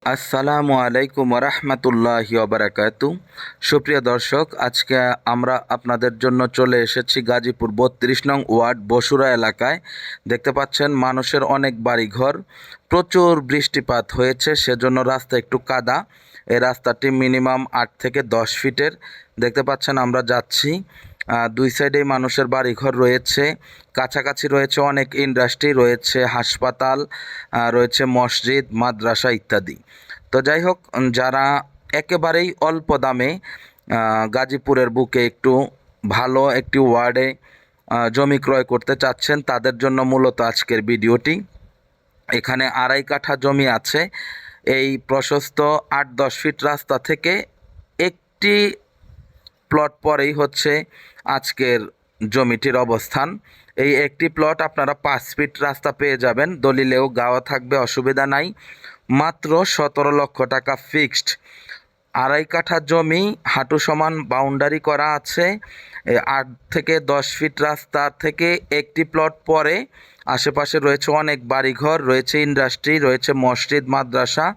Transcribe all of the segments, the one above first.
আসসালামু আলাইকুম রহমতুল্লাহি ওবারাকাতু। সুপ্রিয় দর্শক, আজকে আমরা আপনাদের জন্য চলে এসেছি গাজীপুর ৩২ নং ওয়ার্ড বসুরা এলাকায়। দেখতে পাচ্ছেন মানুষের অনেক বাড়িঘর, প্রচুর বৃষ্টিপাত হয়েছে, সেজন্য রাস্তা একটু কাদা। এই রাস্তাটি মিনিমাম ৮ থেকে ১০ ফিটের। দেখতে পাচ্ছেন আমরা যাচ্ছি, দুই সাইডেই মানুষের বাড়িঘর রয়েছে, কাছাকাছি রয়েছে অনেক ইন্ডাস্ট্রি, রয়েছে হাসপাতাল, রয়েছে মসজিদ, মাদ্রাসা ইত্যাদি। তো যাই হোক, যারা একেবারেই অল্প দামে গাজীপুরের বুকে একটু ভালো একটি ওয়ার্ডে জমি ক্রয় করতে চাচ্ছেন, তাদের জন্য মূলত আজকের ভিডিওটি। এখানে ২.৫ কাঠা জমি আছে। এই প্রশস্ত ৮-১০ ফিট রাস্তা থেকে একটি প্লট পরেই হচ্ছে আজকের জমিটির অবস্থান। এই একটি প্লট আপনারা ৫ ফিট রাস্তা পেয়ে যাবেন, দলিলেও গাওয়া থাকবে, অসুবিধা নাই। মাত্র ১৭ লক্ষ টাকা ফিক্সড। ২.৫ কাঠা জমি, হাঁটু সমান বাউন্ডারি করা আছে। ৮ থেকে ১০ ফিট রাস্তা থেকে একটি প্লট পরে আশেপাশে রয়েছে অনেক বাড়িঘর, রয়েছে ইন্ডাস্ট্রি, রয়েছে মসজিদ, মাদ্রাসা।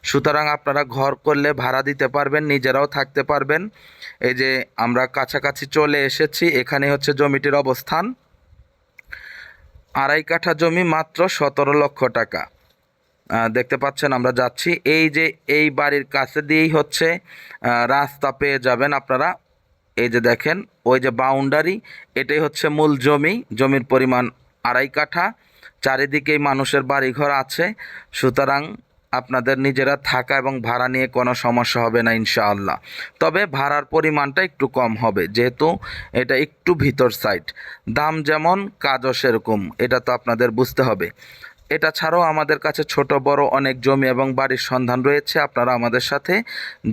সুতরাং আপনারা ঘর করলে ভাড়া দিতে পারবেন, নিজেরাও থাকতে পারবেন। এই যে আমরা কাছাকাছি চলে এসেছি, এখানে হচ্ছে জমিটির অবস্থান। ২.৫ কাঠা জমি, মাত্র ১৭ লক্ষ টাকা। দেখতে পাচ্ছেন আমরা যাচ্ছি, এই যে এই বাড়ির কাছে দিয়েই হচ্ছে রাস্তা পেয়ে যাবেন আপনারা। এই যে দেখেন, ওই যে বাউন্ডারি, এটাই হচ্ছে মূল জমি। জমির পরিমাণ ২.৫ কাঠা, চারিদিকেই মানুষের বাড়িঘর আছে। সুতরাং আপনাদের নিজেরা থাকা এবং ভাড়া নিয়ে কোনো সমস্যা হবে না ইনশাআল্লাহ। তবে ভাড়ার পরিমাণটা একটু কম হবে, যেহেতু এটা একটু ভিতর সাইড। দাম যেমন, কাজও সেরকম, এটা তো আপনাদের বুঝতে হবে। এটা ছাড়াও আমাদের কাছে ছোট বড় অনেক জমি এবং বাড়ির সন্ধান রয়েছে, আপনারা আমাদের সাথে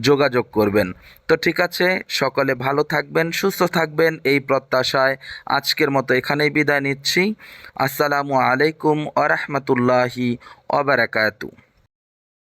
যোগাযোগ করবেন। তো ঠিক আছে, সকলে ভালো থাকবেন, সুস্থ থাকবেন, এই প্রত্যাশায় আজকের মতো এখানেই বিদায় নিচ্ছি। আসসালামু আলাইকুম ওয়া রাহমাতুল্লাহি ওয়া বারাকাতুহু।